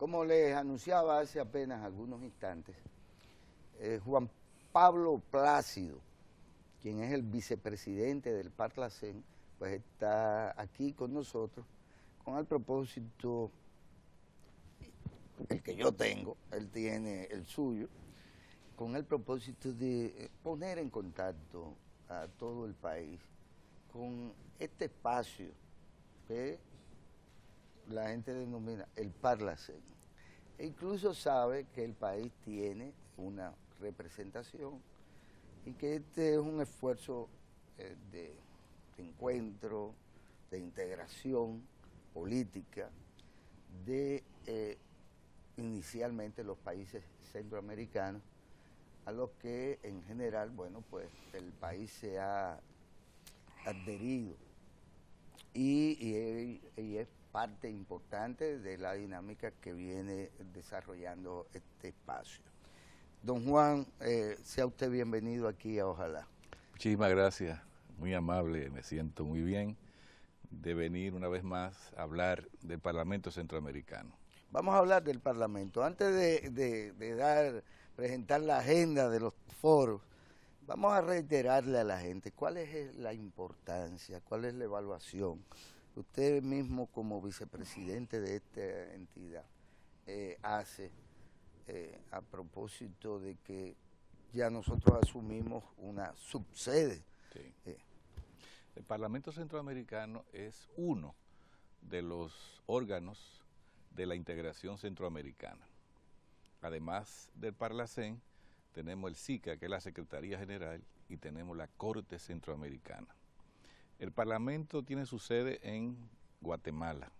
Como les anunciaba hace apenas algunos instantes, Juan Pablo Plácido, quien es el vicepresidente del Parlacén, pues está aquí con nosotros con el propósito, el que yo tengo, él tiene el suyo, con el propósito de poner en contacto a todo el país con este espacio que la gente denomina el Parlacén. E incluso sabe que el país tiene una representación y que este es un esfuerzo de encuentro, de integración política de inicialmente los países centroamericanos, a los que en general, bueno, pues el país se ha adherido y es parte importante de la dinámica que viene desarrollando este espacio. Don Juan, sea usted bienvenido aquí a Ojalá. Muchísimas gracias, muy amable, me siento muy bien de venir una vez más a hablar del Parlamento Centroamericano. Vamos a hablar del Parlamento. Antes de presentar la agenda de los foros, vamos a reiterarle a la gente cuál es la importancia, cuál es la evaluación. Usted mismo como vicepresidente de esta entidad hace a propósito de que ya nosotros asumimos una subsede. Sí. El Parlamento Centroamericano es uno de los órganos de la integración centroamericana. Además del Parlacén, tenemos el SICA, que es la Secretaría General, y tenemos la Corte Centroamericana. El Parlamento tiene su sede en Guatemala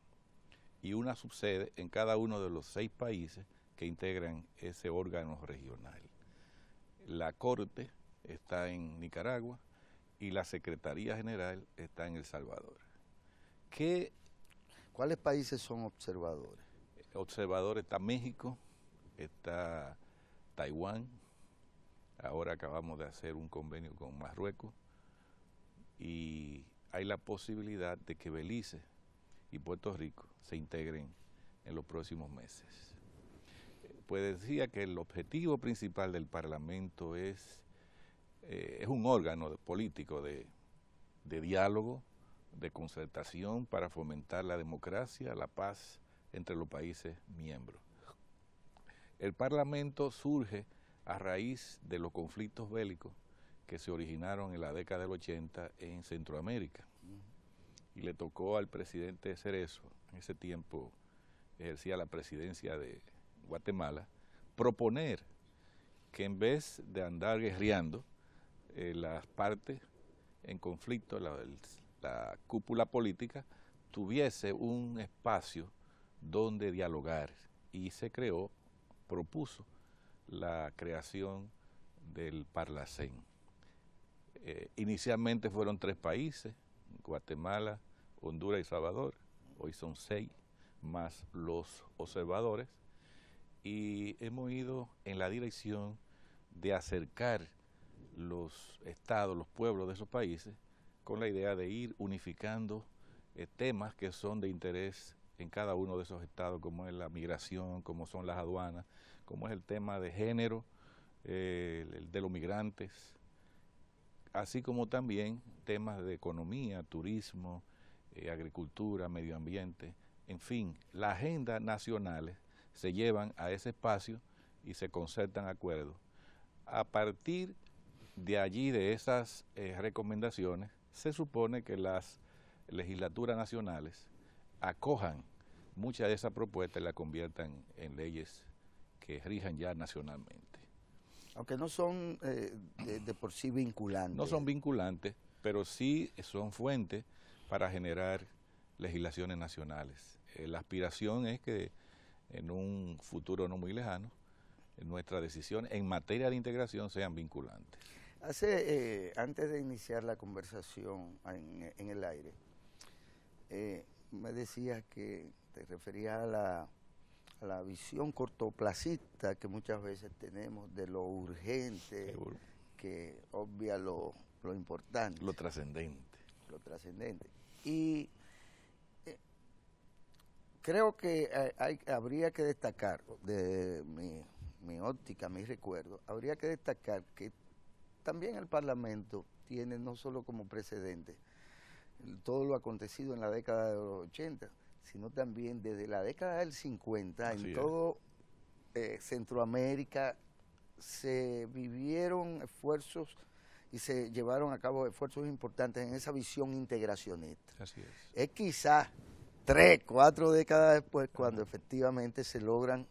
y una subsede en cada uno de los 6 países que integran ese órgano regional. La Corte está en Nicaragua y la Secretaría General está en El Salvador. ¿Cuáles países son observadores? Observadores está México, está Taiwán, ahora acabamos de hacer un convenio con Marruecos, y hay la posibilidad de que Belice y Puerto Rico se integren en los próximos meses. Pues decía que el objetivo principal del Parlamento es un órgano político de diálogo, de concertación para fomentar la democracia, la paz entre los países miembros. El Parlamento surge a raíz de los conflictos bélicos que se originaron en la década del 80 en Centroamérica. Y le tocó al presidente Cerezo, en ese tiempo ejercía la presidencia de Guatemala, proponer que en vez de andar guerreando las partes en conflicto, la cúpula política, tuviese un espacio donde dialogar, y se propuso la creación del Parlacén. Inicialmente fueron 3 países, Guatemala, Honduras y Salvador, hoy son 6, más los observadores, y hemos ido en la dirección de acercar los estados, los pueblos de esos países, con la idea de ir unificando temas que son de interés en cada uno de esos estados, como es la migración, como son las aduanas, como es el tema de género, el de los migrantes, así como también temas de economía, turismo, agricultura, medio ambiente, en fin, las agendas nacionales se llevan a ese espacio y se concertan acuerdos. A partir de allí, de esas recomendaciones, se supone que las legislaturas nacionales acojan muchas de esas propuestas y las conviertan en leyes que rijan ya nacionalmente. Aunque no son de por sí vinculantes. No son vinculantes, pero sí son fuentes para generar legislaciones nacionales. La aspiración es que en un futuro no muy lejano, nuestras decisiones en materia de integración sean vinculantes. Antes de iniciar la conversación en el aire, me decías que te referías a la visión cortoplacista que muchas veces tenemos de lo urgente, seguro, que obvia lo importante. Lo trascendente. Lo trascendente. Y creo que habría que destacar, de mi óptica, mi recuerdo, habría que destacar que también el Parlamento tiene no solo como precedente todo lo acontecido en la década de los 80, sino también desde la década del 50, en todo Centroamérica se vivieron esfuerzos y se llevaron a cabo esfuerzos importantes en esa visión integracionista. Así es. Es quizás 3, 4 décadas después cuando efectivamente se logran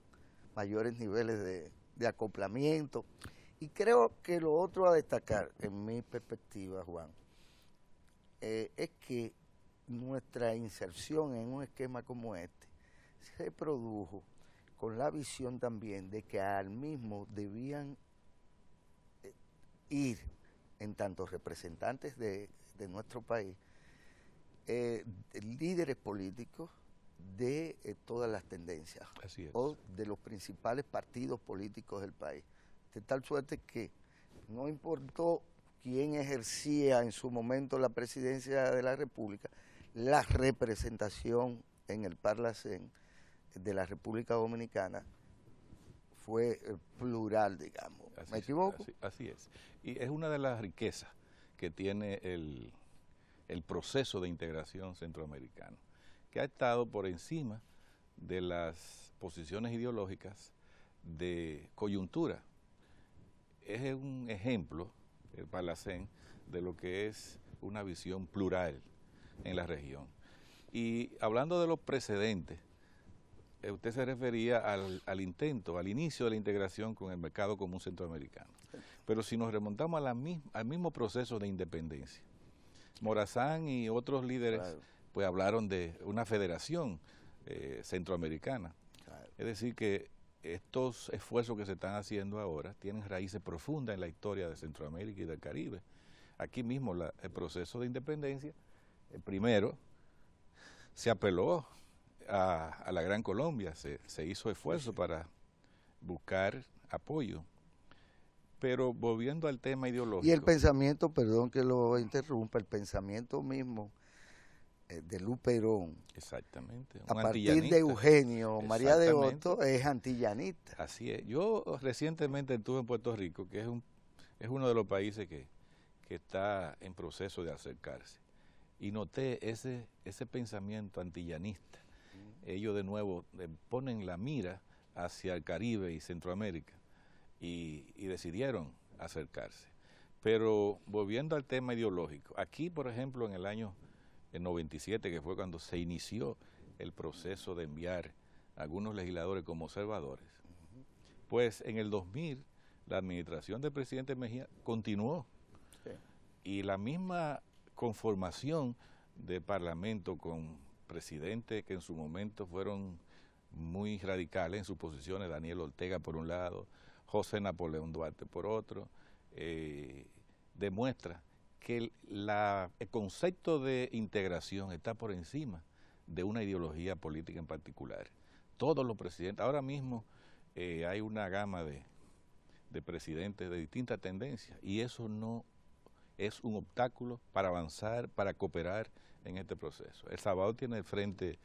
mayores niveles de acoplamiento. Y creo que lo otro a destacar, en mi perspectiva, Juan, es que nuestra inserción en un esquema como este se produjo con la visión también de que al mismo debían ir, en tanto representantes de nuestro país, líderes políticos de todas las tendencias o de los principales partidos políticos del país, de tal suerte que no importó quién ejercía en su momento la presidencia de la República, la representación en el Parlacén de la República Dominicana fue plural, digamos. ¿Me equivoco? Así es. Y es una de las riquezas que tiene el proceso de integración centroamericano, que ha estado por encima de las posiciones ideológicas de coyuntura. Es un ejemplo, el Parlacén, de lo que es una visión plural en la región. Y hablando de los precedentes, usted se refería al intento, al inicio de la integración con el mercado común centroamericano. Pero si nos remontamos al mismo proceso de independencia, Morazán y otros líderes pues hablaron de una federación centroamericana. Es decir, que estos esfuerzos que se están haciendo ahora tienen raíces profundas en la historia de Centroamérica y del Caribe. Aquí mismo el proceso de independencia, primero se apeló a la Gran Colombia, se hizo esfuerzo para buscar apoyo. Pero volviendo al tema ideológico. Y el pensamiento, perdón que lo interrumpa, el pensamiento mismo de Luperón. Exactamente. A partir de Eugenio María de Hostos es antillanista. Así es. Yo recientemente estuve en Puerto Rico, que es uno de los países que está en proceso de acercarse. Y noté ese pensamiento antillanista. Ellos de nuevo ponen la mira hacia el Caribe y Centroamérica y decidieron acercarse. Pero volviendo al tema ideológico, aquí por ejemplo en el año 97, que fue cuando se inició el proceso de enviar a algunos legisladores como observadores, pues en el 2000 la administración del presidente Mejía continuó. Y la misma conformación de parlamento con presidentes que en su momento fueron muy radicales en sus posiciones, Daniel Ortega por un lado, José Napoleón Duarte por otro, demuestra que el concepto de integración está por encima de una ideología política en particular. Todos los presidentes, ahora mismo hay una gama de presidentes de distintas tendencias y eso no es un obstáculo para avanzar, para cooperar en este proceso. El Salvador tiene el Frente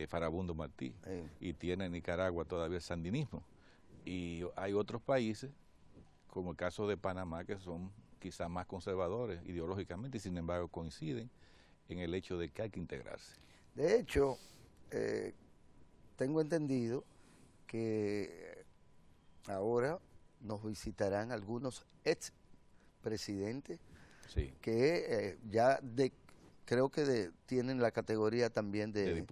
Farabundo Martí y tiene en Nicaragua todavía el sandinismo. Y hay otros países, como el caso de Panamá, que son quizás más conservadores ideológicamente y sin embargo coinciden en el hecho de que hay que integrarse. De hecho, tengo entendido que ahora nos visitarán algunos expresidentes que creo que tienen la categoría también de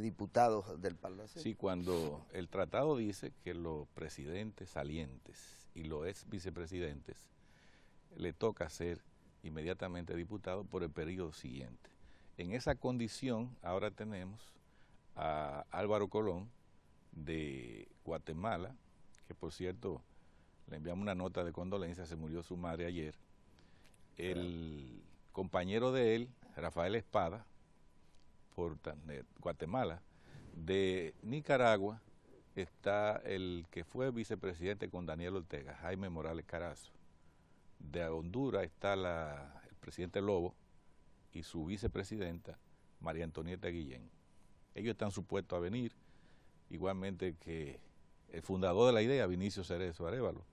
diputados del Parlamento. Sí, cuando el tratado dice que los presidentes salientes y los ex vicepresidentes le toca ser inmediatamente diputado por el periodo siguiente. En esa condición ahora tenemos a Álvaro Colón de Guatemala, que por cierto le enviamos una nota de condolencia, se murió su madre ayer. El compañero de él, Rafael Espada, por Guatemala. De Nicaragua está el que fue vicepresidente con Daniel Ortega, Jaime Morales Carazo. De Honduras está el presidente Lobo y su vicepresidenta, María Antonieta Guillén. ellos están supuestos a venir, igualmente que el fundador de la idea, Vinicio Cerezo Arévalo,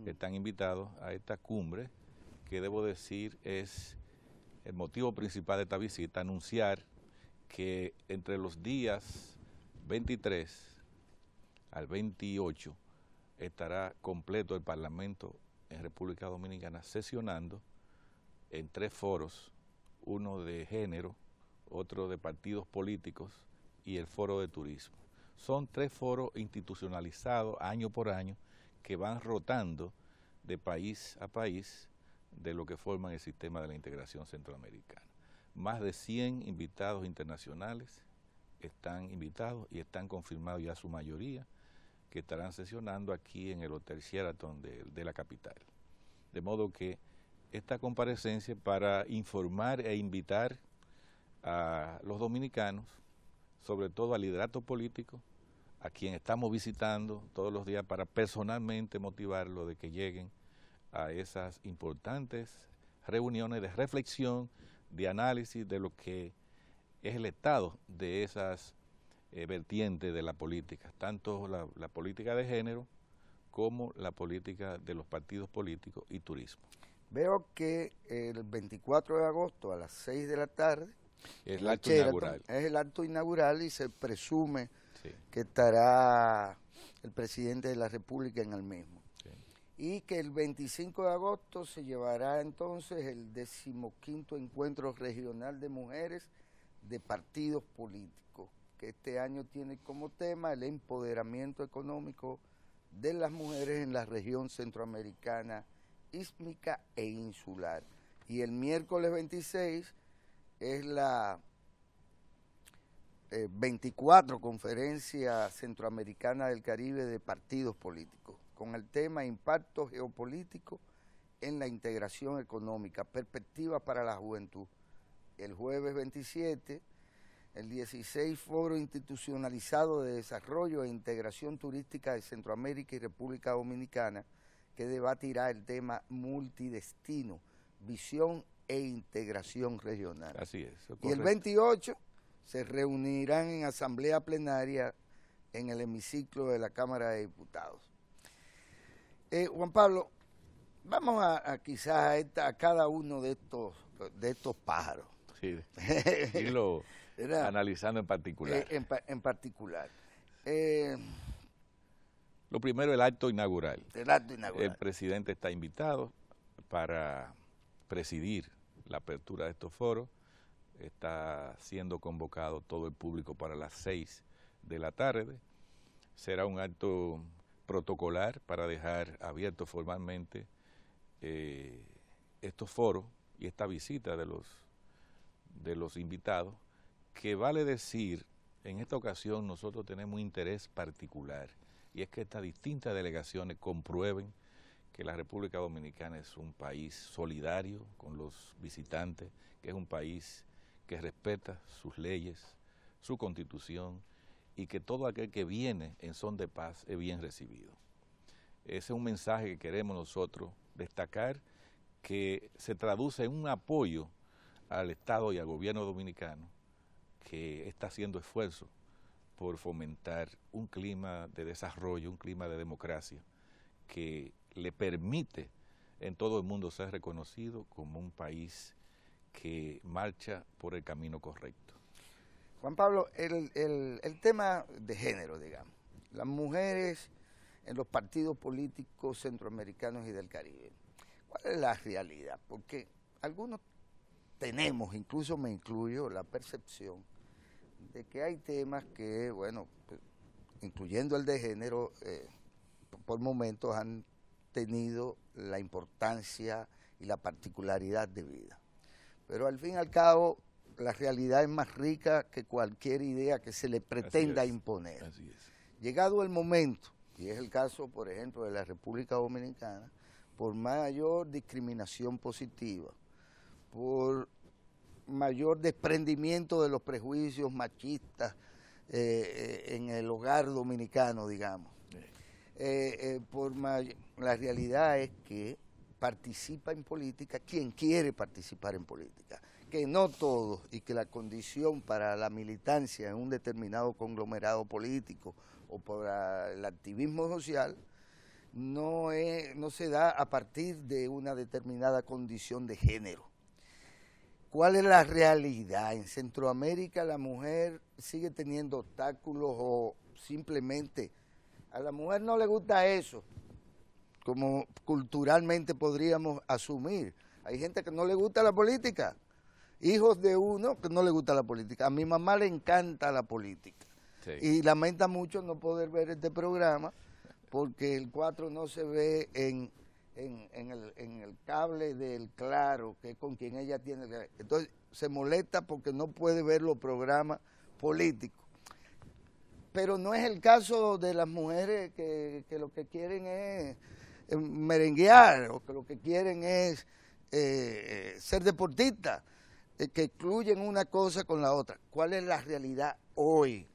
están invitados a esta cumbre, que debo decir es el motivo principal de esta visita, anunciar que entre los días 23 al 28 estará completo el Parlamento en República Dominicana sesionando en 3 foros, uno de género, otro de partidos políticos y el foro de turismo. Son 3 foros institucionalizados año por año que van rotando de país a país de lo que forman el sistema de la integración centroamericana. Más de 100 invitados internacionales están invitados y están confirmados ya su mayoría, que estarán sesionando aquí en el Hotel Sheraton de la capital. De modo que esta comparecencia para informar e invitar a los dominicanos, sobre todo al liderato político, a quien estamos visitando todos los días para personalmente motivarlo de que lleguen a esas importantes reuniones de reflexión, de análisis de lo que es el estado de esas vertientes de la política, tanto la política de género como la política de los partidos políticos y turismo. Veo que el 24 de agosto a las 6 de la tarde es el acto inaugural. Es el acto inaugural y se presume sí. que estará el presidente de la República en el mismo. Sí. Y que el 25 de agosto se llevará entonces el 15º Encuentro Regional de Mujeres de Partidos Políticos, que este año tiene como tema el empoderamiento económico de las mujeres en la región centroamericana, ísmica e insular. Y el miércoles 26 es la 24 Conferencia Centroamericana del Caribe de Partidos Políticos, con el tema Impacto Geopolítico en la Integración Económica, Perspectivas para la Juventud. El jueves 27, el 16 Foro Institucionalizado de Desarrollo e Integración Turística de Centroamérica y República Dominicana, que debatirá el tema multidestino, visión e integración regional. Así es. Y el 28 se reunirán en asamblea plenaria en el hemiciclo de la Cámara de Diputados. Juan Pablo, vamos a quizás a cada uno de estos pájaros. Sí, irlo analizando en particular. En particular. Lo primero, el acto inaugural. El acto inaugural. El presidente está invitado para presidir la apertura de estos foros. Está siendo convocado todo el público para las 6 de la tarde. Será un acto protocolar para dejar abiertos formalmente estos foros y esta visita de los invitados, que vale decir, en esta ocasión nosotros tenemos un interés particular, y es que estas distintas delegaciones comprueben que la República Dominicana es un país solidario con los visitantes, que es un país que respeta sus leyes, su constitución, y que todo aquel que viene en son de paz es bien recibido. Ese es un mensaje que queremos nosotros destacar, que se traduce en un apoyo al Estado y al gobierno dominicano, que está haciendo esfuerzos por fomentar un clima de desarrollo, un clima de democracia, que le permite en todo el mundo ser reconocido como un país que marcha por el camino correcto. Juan Pablo, el tema de género, digamos, las mujeres en los partidos políticos centroamericanos y del Caribe, ¿cuál es la realidad? Porque algunos tenemos, incluso me incluyo, la percepción de que hay temas que, bueno, pues, incluyendo el de género, por momentos han tenido la importancia y la particularidad de vida. Pero al fin y al cabo, la realidad es más rica que cualquier idea que se le pretenda imponer. Así es. Llegado el momento, y es el caso, por ejemplo, de la República Dominicana, por mayor discriminación positiva, por mayor desprendimiento de los prejuicios machistas en el hogar dominicano, digamos. La realidad es que participa en política quien quiere participar en política, que no todos y que la condición para la militancia en un determinado conglomerado político o para el activismo social no se da a partir de una determinada condición de género. ¿Cuál es la realidad? En Centroamérica la mujer sigue teniendo obstáculos o simplemente a la mujer no le gusta eso, como culturalmente podríamos asumir. Hay gente que no le gusta la política, hijos de uno que no le gusta la política. A mi mamá le encanta la política, sí, y lamenta mucho no poder ver este programa porque el 4 no se ve en el cable del Claro, que es con quien ella tiene. Entonces se molesta porque no puede ver los programas políticos. Pero no es el caso de las mujeres que lo que quieren es merenguear, o que lo que quieren es ser deportistas, que excluyen una cosa con la otra. ¿Cuál es la realidad hoy?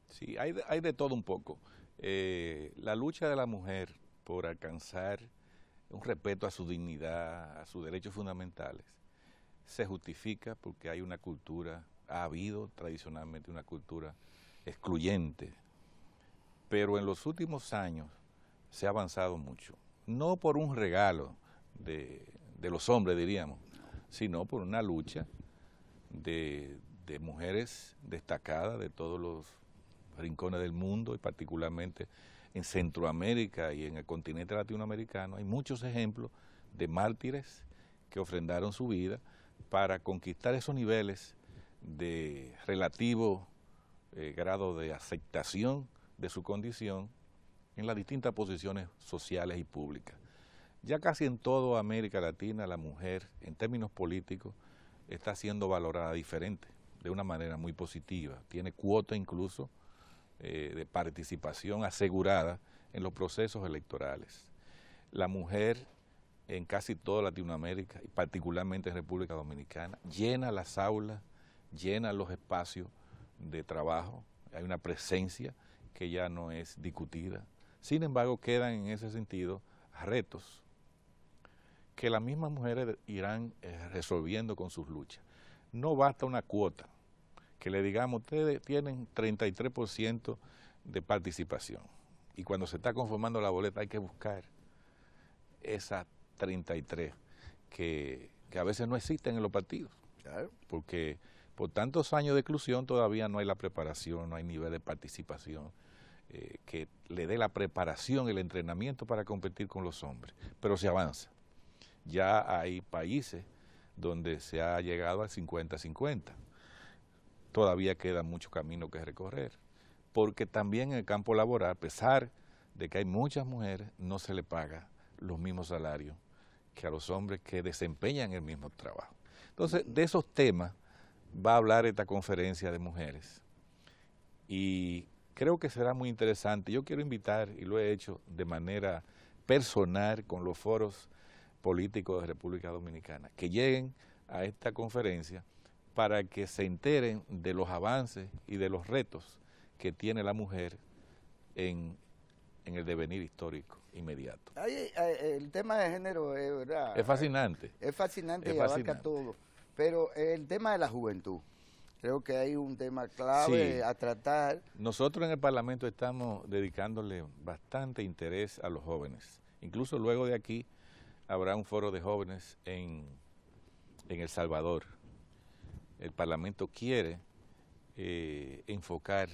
Sí, hay de todo un poco. La lucha de la mujer por alcanzar un respeto a su dignidad, a sus derechos fundamentales, se justifica porque hay una cultura, ha habido tradicionalmente una cultura excluyente, pero en los últimos años se ha avanzado mucho, no por un regalo de los hombres, diríamos, sino por una lucha de mujeres destacadas de todos los rincones del mundo y particularmente en Centroamérica y en el continente latinoamericano. Hay muchos ejemplos de mártires que ofrendaron su vida para conquistar esos niveles de relativo grado de aceptación de su condición en las distintas posiciones sociales y públicas. Ya casi en toda América Latina la mujer, en términos políticos, está siendo valorada diferente, de una manera muy positiva. Tiene cuota incluso de participación asegurada en los procesos electorales. La mujer en casi toda Latinoamérica y particularmente en República Dominicana llena las aulas, llena los espacios de trabajo, hay una presencia que ya no es discutida. Sin embargo, quedan en ese sentido retos que las mismas mujeres irán resolviendo con sus luchas. No basta una cuota, que le digamos, ustedes tienen 33% de participación, y cuando se está conformando la boleta hay que buscar esas 33 que a veces no existen en los partidos, claro, porque por tantos años de exclusión todavía no hay la preparación, no hay nivel de participación que le dé la preparación, el entrenamiento para competir con los hombres, pero se avanza. Ya hay países donde se ha llegado al 50-50. Todavía queda mucho camino que recorrer, porque también en el campo laboral, a pesar de que hay muchas mujeres, no se le paga los mismos salarios que a los hombres que desempeñan el mismo trabajo. Entonces, de esos temas va a hablar esta conferencia de mujeres y creo que será muy interesante. Yo quiero invitar, y lo he hecho de manera personal con los foros políticos de República Dominicana, que lleguen a esta conferencia para que se enteren de los avances y de los retos que tiene la mujer en el devenir histórico inmediato. El tema de género es verdad. Es fascinante. Es fascinante y abarca todo. Pero el tema de la juventud, creo que hay un tema clave, sí, a tratar. Nosotros en el Parlamento estamos dedicándole bastante interés a los jóvenes. Incluso luego de aquí habrá un foro de jóvenes en El Salvador. El Parlamento quiere enfocar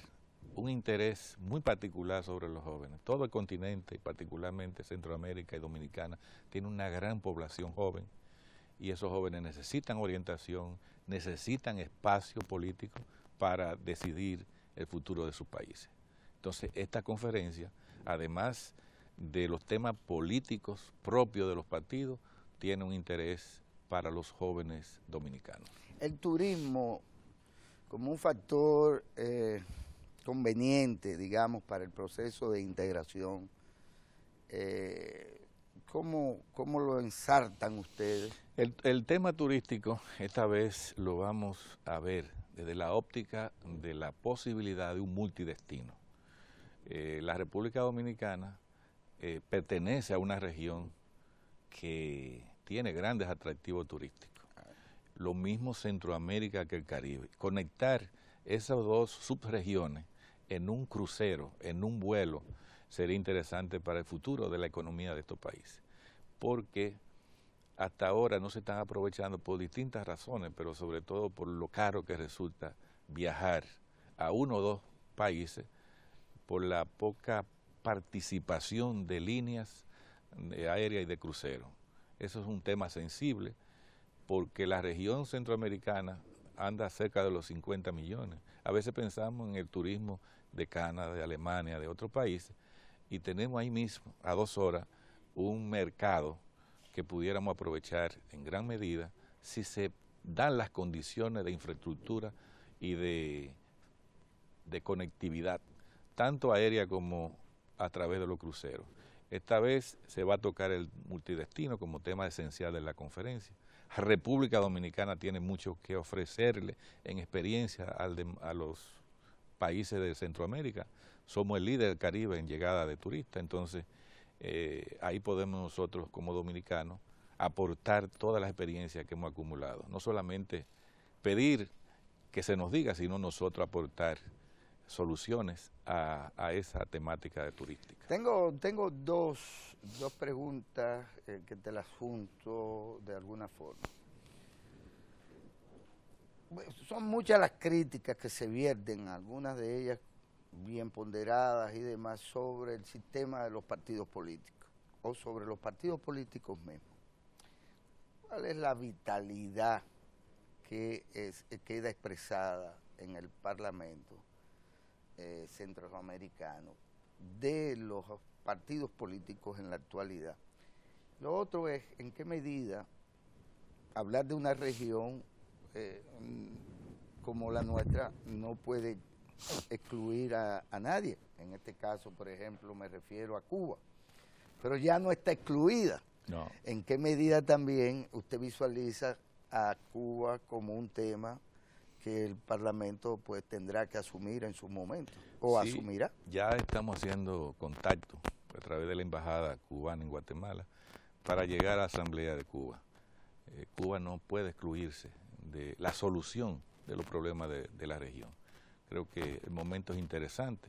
un interés muy particular sobre los jóvenes. Todo el continente, particularmente Centroamérica y Dominicana, tiene una gran población joven y esos jóvenes necesitan orientación, necesitan espacio político para decidir el futuro de sus países. Entonces, esta conferencia, además de los temas políticos propios de los partidos, tiene un interés para los jóvenes dominicanos. El turismo como un factor conveniente, digamos, para el proceso de integración, ¿cómo lo ensartan ustedes? El tema turístico, esta vez lo vamos a ver desde la óptica de la posibilidad de un multidestino. La República Dominicana pertenece a una región que tiene grandes atractivos turísticos. lo mismo Centroamérica que el Caribe. Conectar esas dos subregiones en un crucero, en un vuelo, sería interesante para el futuro de la economía de estos países, porque hasta ahora no se están aprovechando por distintas razones, pero sobre todo por lo caro que resulta viajar a uno o dos países, por la poca participación de líneas aéreas y de crucero. Eso es un tema sensible, porque la región centroamericana anda cerca de los 50 millones. A veces pensamos en el turismo de Canadá, de Alemania, de otros países, y tenemos ahí mismo, a 2 horas, un mercado que pudiéramos aprovechar en gran medida si se dan las condiciones de infraestructura y de conectividad, tanto aérea como a través de los cruceros. Esta vez se va a tocar el multidestino como tema esencial de la conferencia. República Dominicana tiene mucho que ofrecerle en experiencia a los países de Centroamérica. Somos el líder del Caribe en llegada de turistas, entonces ahí podemos nosotros como dominicanos aportar todas las experiencias que hemos acumulado. No solamente pedir que se nos diga, sino nosotros aportar soluciones a esa temática de turística. Tengo dos preguntas que te las junto de alguna forma. Son muchas las críticas que se vierten, algunas de ellas bien ponderadas y demás, sobre el sistema de los partidos políticos o sobre los partidos políticos mismos. ¿Cuál es la vitalidad que queda expresada en el Parlamento centroamericano de los partidos políticos en la actualidad? Lo otro es, ¿en qué medida hablar de una región como la nuestra no puede excluir a nadie? En este caso, por ejemplo, me refiero a Cuba, pero ya no está excluida. No. ¿En qué medida también usted visualiza a Cuba como un tema que el Parlamento pues tendrá que asumir en su momento, o sí, asumirá? Ya estamos haciendo contacto a través de la embajada cubana en Guatemala para llegar a la Asamblea de Cuba. Cuba no puede excluirse de la solución de los problemas de la región. Creo que el momento es interesante,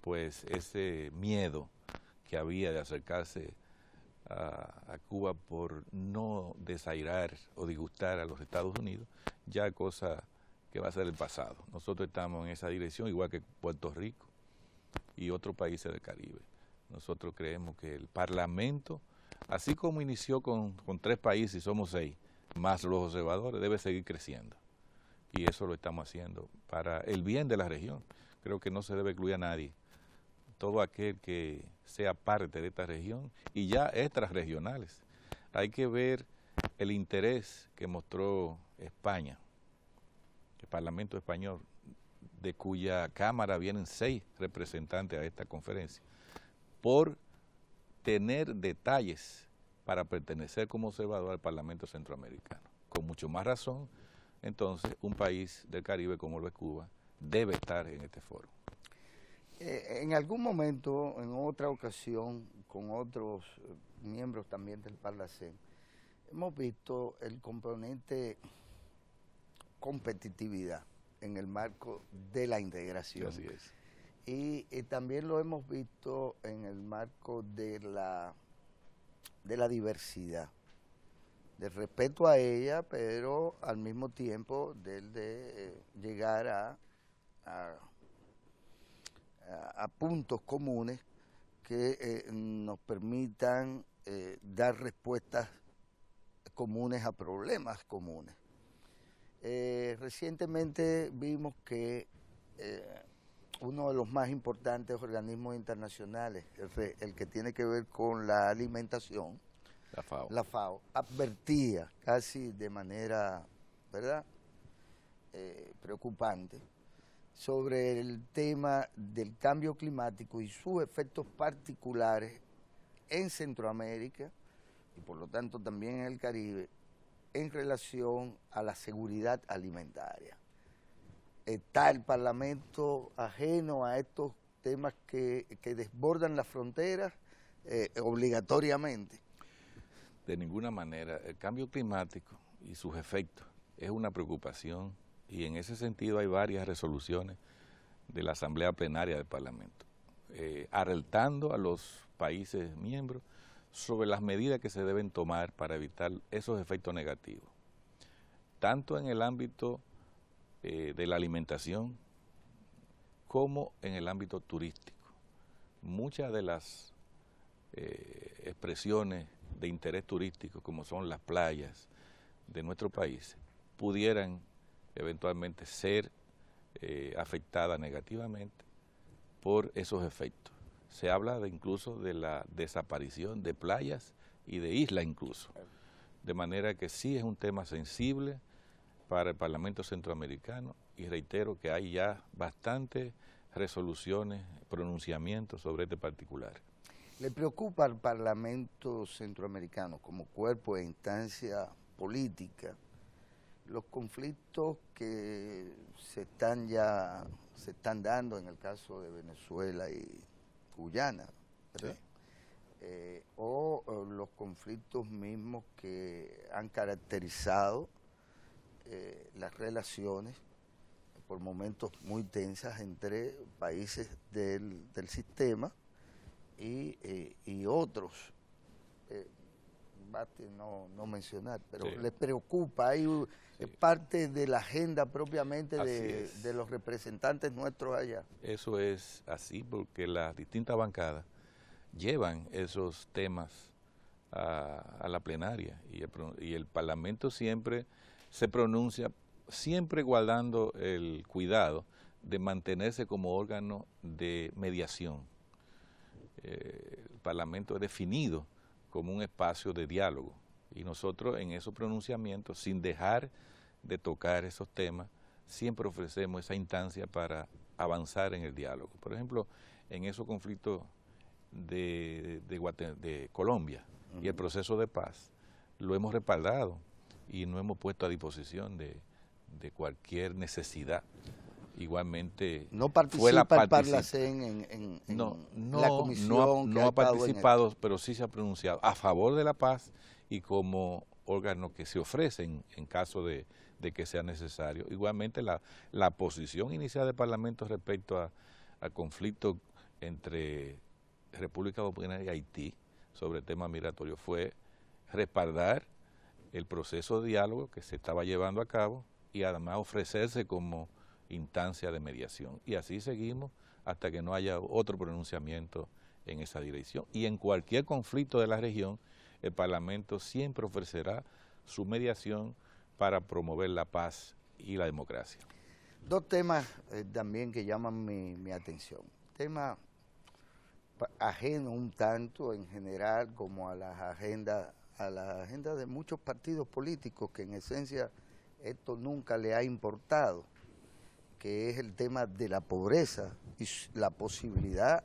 pues ese miedo que había de acercarse a Cuba por no desairar o disgustar a los Estados Unidos, ya es cosa que va a ser el pasado. Nosotros estamos en esa dirección, igual que Puerto Rico y otros países del Caribe. Nosotros creemos que el Parlamento, así como inició con 3 países y somos 6, más los observadores, debe seguir creciendo. Y eso lo estamos haciendo para el bien de la región. Creo que no se debe excluir a nadie. Todo aquel que sea parte de esta región y ya extrarregionales. Hay que ver el interés que mostró España, el Parlamento español, de cuya Cámara vienen 6 representantes a esta conferencia, por tener detalles para pertenecer como observador al Parlamento Centroamericano. Con mucho más razón, entonces, un país del Caribe como lo es Cuba debe estar en este foro. En algún momento, en otra ocasión, con otros miembros también del Parlacén, hemos visto el componente competitividad en el marco de la integración. Así es. Y también lo hemos visto en el marco de la diversidad, del respeto a ella, pero al mismo tiempo de llegar a puntos comunes que nos permitan dar respuestas comunes a problemas comunes. Recientemente vimos que uno de los más importantes organismos internacionales, el que tiene que ver con la alimentación, la FAO, advertía casi de manera, ¿verdad?, preocupante sobre el tema del cambio climático y sus efectos particulares en Centroamérica y por lo tanto también en el Caribe en relación a la seguridad alimentaria. ¿Está el Parlamento ajeno a estos temas que desbordan las fronteras obligatoriamente? De ninguna manera. El cambio climático y sus efectos es una preocupación y en ese sentido hay varias resoluciones de la Asamblea Plenaria del Parlamento, alertando a los países miembros sobre las medidas que se deben tomar para evitar esos efectos negativos, tanto en el ámbito de la alimentación como en el ámbito turístico. Muchas de las expresiones de interés turístico, como son las playas de nuestro país, pudieran eventualmente ser afectadas negativamente por esos efectos. Se habla incluso de la desaparición de playas y de islas incluso, de manera que sí es un tema sensible para el Parlamento Centroamericano y reitero que hay ya bastantes resoluciones, pronunciamientos sobre este particular. ¿Le preocupa al Parlamento Centroamericano como cuerpo de instancia política los conflictos que se están dando en el caso de Venezuela y Guyana, ¿verdad? Sí. O los conflictos mismos que han caracterizado las relaciones por momentos muy tensas entre países del sistema y otros, no mencionar, pero sí. Les preocupa, es parte de la agenda propiamente de los representantes nuestros allá. Eso es así porque las distintas bancadas llevan esos temas a la plenaria y el Parlamento siempre se pronuncia, siempre guardando el cuidado de mantenerse como órgano de mediación. El Parlamento es definido como un espacio de diálogo y nosotros en esos pronunciamientos, sin dejar de tocar esos temas, siempre ofrecemos esa instancia para avanzar en el diálogo. Por ejemplo, en esos conflictos de Colombia y el proceso de paz, lo hemos respaldado y no hemos puesto a disposición de cualquier necesidad. Igualmente no participa el Parlacén en la comisión no ha participado, pero sí se ha pronunciado a favor de la paz y como órgano que se ofrecen en caso de que sea necesario. Igualmente la posición inicial del Parlamento respecto al conflicto entre República Dominicana y Haití sobre el tema migratorio fue respaldar el proceso de diálogo que se estaba llevando a cabo y además ofrecerse como instancia de mediación. Y así seguimos hasta que no haya otro pronunciamiento en esa dirección. Y en cualquier conflicto de la región, el Parlamento siempre ofrecerá su mediación para promover la paz y la democracia. Dos temas también que llaman mi atención. Tema ajeno un tanto en general como a las agendas de muchos partidos políticos que en esencia esto nunca le ha importado, que es el tema de la pobreza y la posibilidad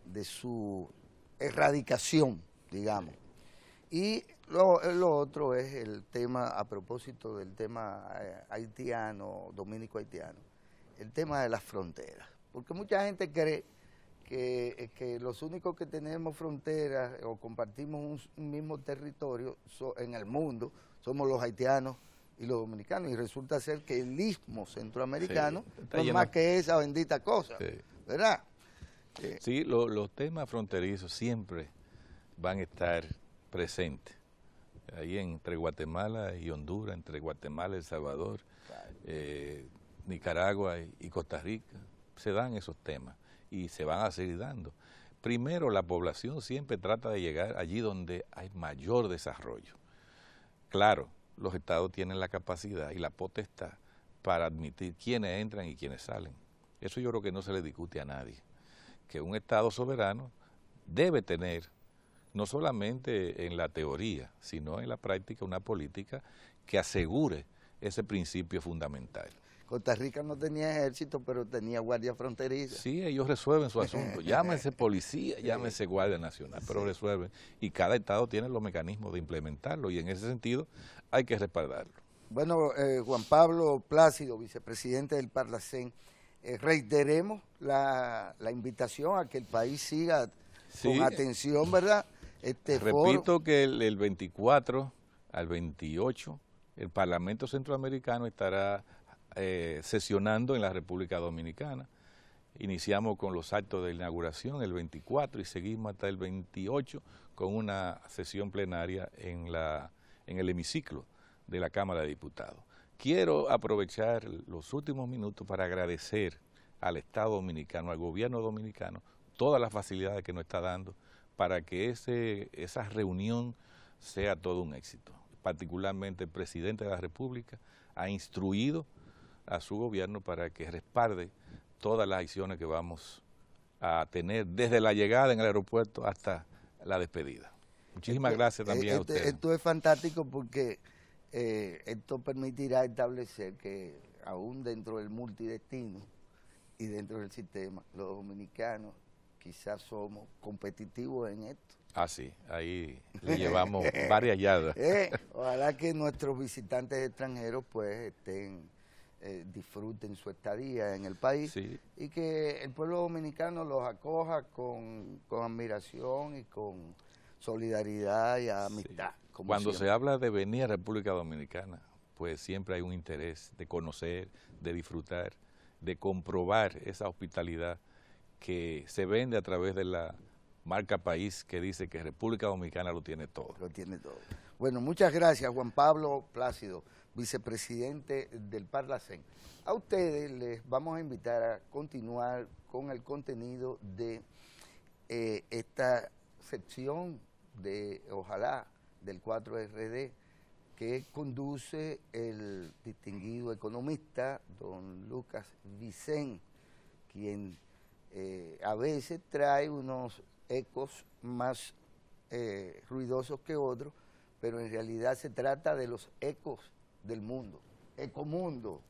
de su erradicación, digamos. Y lo otro es el tema, a propósito del tema haitiano, dominico-haitiano, el tema de las fronteras. Porque mucha gente cree que los únicos que tenemos fronteras o compartimos un mismo territorio en el mundo somos los haitianos y los dominicanos, y resulta ser que el istmo centroamericano no es más que esa bendita cosa, ¿verdad? Sí, los temas fronterizos siempre van a estar presentes, ahí entre Guatemala y Honduras, entre Guatemala y El Salvador, Nicaragua y Costa Rica, se dan esos temas y se van a seguir dando. Primero, la población siempre trata de llegar allí donde hay mayor desarrollo. Claro, los estados tienen la capacidad y la potestad para admitir quiénes entran y quiénes salen. Eso yo creo que no se le discute a nadie, que un estado soberano debe tener, no solamente en la teoría, sino en la práctica, una política que asegure ese principio fundamental. Costa Rica no tenía ejército, pero tenía guardia fronteriza. Sí, ellos resuelven su asunto. Llámese policía, llámese Guardia Nacional, pero resuelven. Y cada estado tiene los mecanismos de implementarlo y en ese sentido hay que respaldarlo. Bueno, Juan Pablo Plácido, vicepresidente del Parlacén, reiteremos la invitación a que el país siga con atención, ¿verdad? Repito que el 24 al 28 el Parlamento Centroamericano estará sesionando en la República Dominicana. Iniciamos con los actos de inauguración el 24 y seguimos hasta el 28 con una sesión plenaria en el hemiciclo de la Cámara de Diputados. Quiero aprovechar los últimos minutos para agradecer al Estado Dominicano, al gobierno dominicano, todas las facilidades que nos está dando para que esa reunión sea todo un éxito. Particularmente el presidente de la República ha instruido a su gobierno para que respalde todas las acciones que vamos a tener desde la llegada en el aeropuerto hasta la despedida. Muchísimas gracias también a ustedes. Esto es fantástico porque esto permitirá establecer que aún dentro del multidestino y dentro del sistema, los dominicanos quizás somos competitivos en esto. Ah, sí, ahí le llevamos varias yardas. Ojalá que nuestros visitantes extranjeros pues disfruten su estadía en el país, sí, y que el pueblo dominicano los acoja con admiración y con solidaridad y amistad. Sí. Cuando se habla de venir a República Dominicana, pues siempre hay un interés de conocer, de disfrutar, de comprobar esa hospitalidad que se vende a través de la marca país que dice que República Dominicana lo tiene todo. Lo tiene todo. Bueno, muchas gracias, Juan Pablo Plácido, vicepresidente del Parlacén. A ustedes les vamos a invitar a continuar con el contenido de esta sección de Ojalá del 4RD que conduce el distinguido economista don Lucas Vicén, quien a veces trae unos ecos más ruidosos que otros, pero en realidad se trata de los ecos del mundo, Ecomundo.